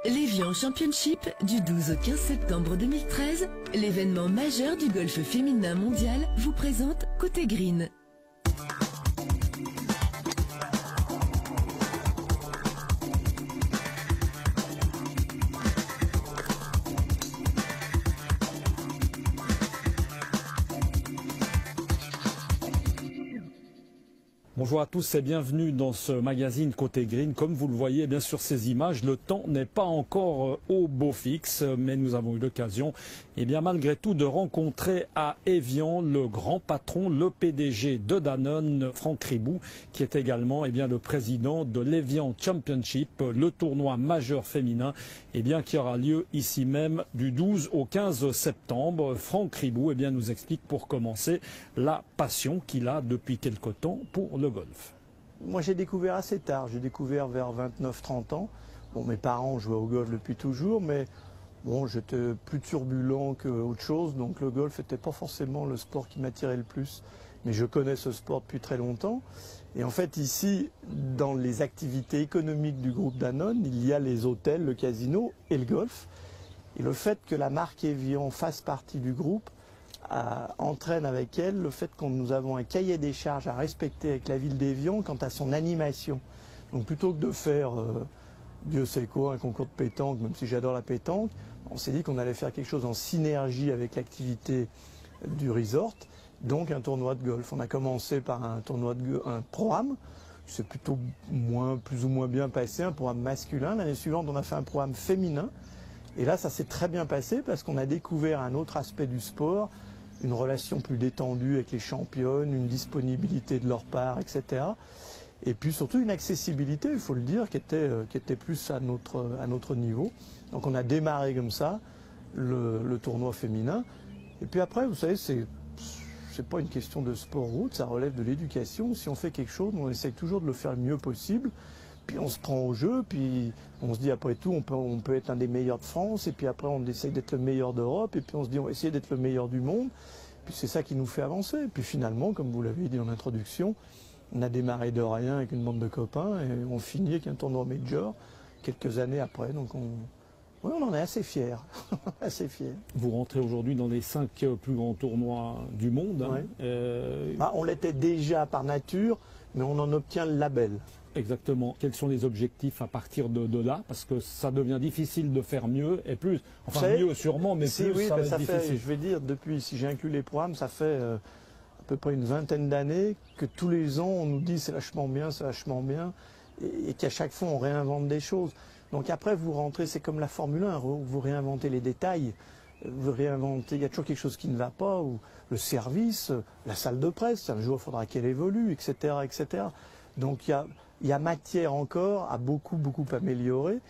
L'Évian Championship du 12 au 15 septembre 2013, l'événement majeur du golf féminin mondial vous présente Côté Green. Bonjour à tous et bienvenue dans ce magazine Côté Green. Comme vous le voyez bien sur ces images, le temps n'est pas encore au beau fixe, mais nous avons eu l'occasion, malgré tout, de rencontrer à Évian le grand patron, le PDG de Danone, Franck Ribou, qui est également le président de l'Évian Championship, le tournoi majeur féminin, qui aura lieu ici même du 12 au 15 septembre. Franck Ribou nous explique pour commencer la passion qu'il a depuis quelque temps pour le golf. Moi j'ai découvert assez tard, j'ai découvert vers 29-30 ans. Bon, mes parents jouaient au golf depuis toujours, mais bon, j'étais plus turbulent qu'autre chose, donc le golf n'était pas forcément le sport qui m'attirait le plus. Mais je connais ce sport depuis très longtemps. Et en fait ici, dans les activités économiques du groupe Danone, il y a les hôtels, le casino et le golf. Et le fait que la marque Évian fasse partie du groupe entraîne avec elle le fait que nous avons un cahier des charges à respecter avec la ville d'Évian quant à son animation. Donc plutôt que de faire, Dieu sait quoi, un concours de pétanque, même si j'adore la pétanque, on s'est dit qu'on allait faire quelque chose en synergie avec l'activité du resort, donc un tournoi de golf. On a commencé par un programme, qui s'est plutôt plus ou moins bien passé, un programme masculin. L'année suivante, on a fait un programme féminin. Et là, ça s'est très bien passé parce qu'on a découvert un autre aspect du sport, une relation plus détendue avec les championnes, une disponibilité de leur part, etc. Et puis surtout une accessibilité, il faut le dire, qui était plus à notre niveau. Donc on a démarré comme ça le tournoi féminin. Et puis après, vous savez, c'est pas une question de sport route, ça relève de l'éducation. Si on fait quelque chose, on essaye toujours de le faire le mieux possible. Puis on se prend au jeu, puis on se dit après tout, on peut être un des meilleurs de France, et puis après on essaye d'être le meilleur d'Europe, et puis on se dit on va essayer d'être le meilleur du monde. Puis c'est ça qui nous fait avancer. Et puis finalement, comme vous l'avez dit en introduction, on a démarré de rien avec une bande de copains, et on finit avec un tournoi major quelques années après. Donc on en est assez fiers. Assez fiers. Vous rentrez aujourd'hui dans les 5 plus grands tournois du monde. Ouais. On l'était déjà par nature, mais on en obtient le label. Exactement. Quels sont les objectifs à partir de là? Parce que ça devient difficile de faire mieux et plus. Enfin, mieux sûrement, mais plus oui, ça va être difficile. Je vais dire, depuis, si j'ai inclus les programmes, ça fait à peu près une vingtaine d'années que tous les ans, on nous dit c'est vachement bien, et qu'à chaque fois, on réinvente des choses. Donc après, vous rentrez, c'est comme la Formule 1, vous réinventez les détails. Vous réinventez, il y a toujours quelque chose qui ne va pas, ou le service, la salle de presse, un jour, il faudra qu'elle évolue, etc., etc. Donc il y a matière encore à beaucoup améliorer.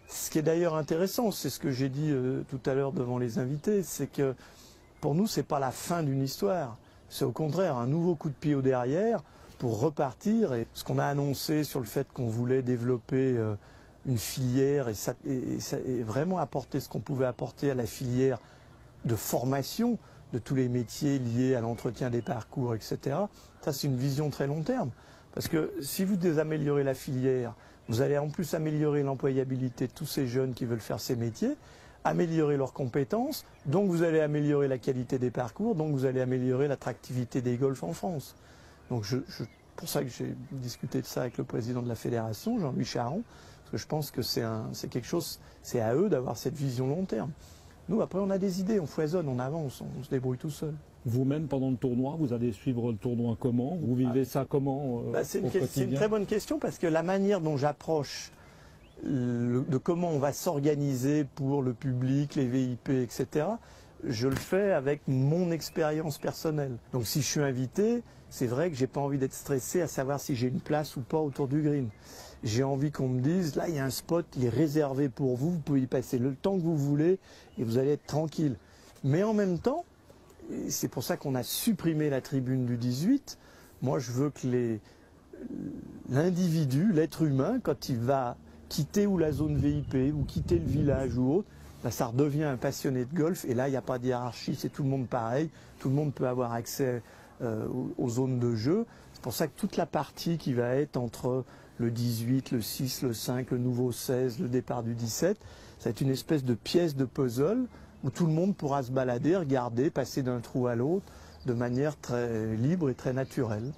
Ce qui est d'ailleurs intéressant, c'est ce que j'ai dit tout à l'heure devant les invités, c'est que pour nous, ce n'est pas la fin d'une histoire. C'est au contraire un nouveau coup de pied au derrière pour repartir. Et ce qu'on a annoncé sur le fait qu'on voulait développer une filière et vraiment apporter ce qu'on pouvait apporter à la filière de formation de tous les métiers liés à l'entretien des parcours, etc. Ça, c'est une vision très long terme. Parce que si vous améliorez la filière, vous allez en plus améliorer l'employabilité de tous ces jeunes qui veulent faire ces métiers, améliorer leurs compétences, donc vous allez améliorer la qualité des parcours, donc vous allez améliorer l'attractivité des golfs en France. Donc pour ça que j'ai discuté de ça avec le président de la fédération, Jean-Louis Charon, parce que je pense que c'est quelque chose, c'est à eux d'avoir cette vision long terme. Nous, après, on a des idées, on foisonne, on avance, on se débrouille tout seul. Vous-même, pendant le tournoi, vous allez suivre le tournoi comment? Vous vivez ça comment c'est une très bonne question parce que la manière dont j'approche de comment on va s'organiser pour le public, les VIP, etc., je le fais avec mon expérience personnelle. Donc si je suis invité, c'est vrai que j'ai pas envie d'être stressé à savoir si j'ai une place ou pas autour du green. J'ai envie qu'on me dise, là il y a un spot, il est réservé pour vous, vous pouvez y passer le temps que vous voulez et vous allez être tranquille. Mais en même temps, c'est pour ça qu'on a supprimé la tribune du 18, moi je veux que l'individu, l'être humain, quand il va quitter ou la zone VIP ou quitter le village ou autre, là, ça redevient un passionné de golf et là il n'y a pas de hiérarchie, c'est tout le monde pareil, tout le monde peut avoir accès aux zones de jeu. C'est pour ça que toute la partie qui va être entre le 18, le 6, le 5, le nouveau 16, le départ du 17. Ça va être une espèce de pièce de puzzle où tout le monde pourra se balader, regarder, passer d'un trou à l'autre de manière très libre et très naturelle.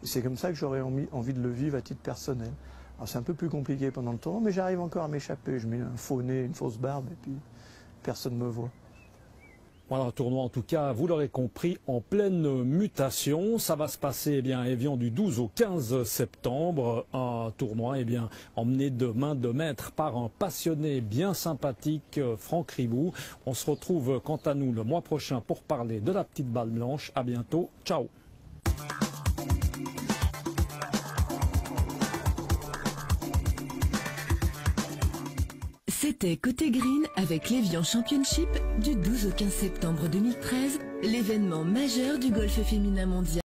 Et c'est comme ça que j'aurais envie de le vivre à titre personnel. Alors c'est un peu plus compliqué pendant le tournoi, mais j'arrive encore à m'échapper. Je mets un faux nez, une fausse barbe et puis personne ne me voit. Voilà, un tournoi en tout cas, vous l'aurez compris, en pleine mutation. Ça va se passer eh bien, à Évian du 12 au 15 septembre. Un tournoi eh bien, emmené de main de maître par un passionné bien sympathique, Franck Ribou. On se retrouve quant à nous le mois prochain pour parler de la petite balle blanche. À bientôt, ciao. C'était Côté Green avec l'Évian Championship du 12 au 15 septembre 2013, l'événement majeur du golf féminin mondial.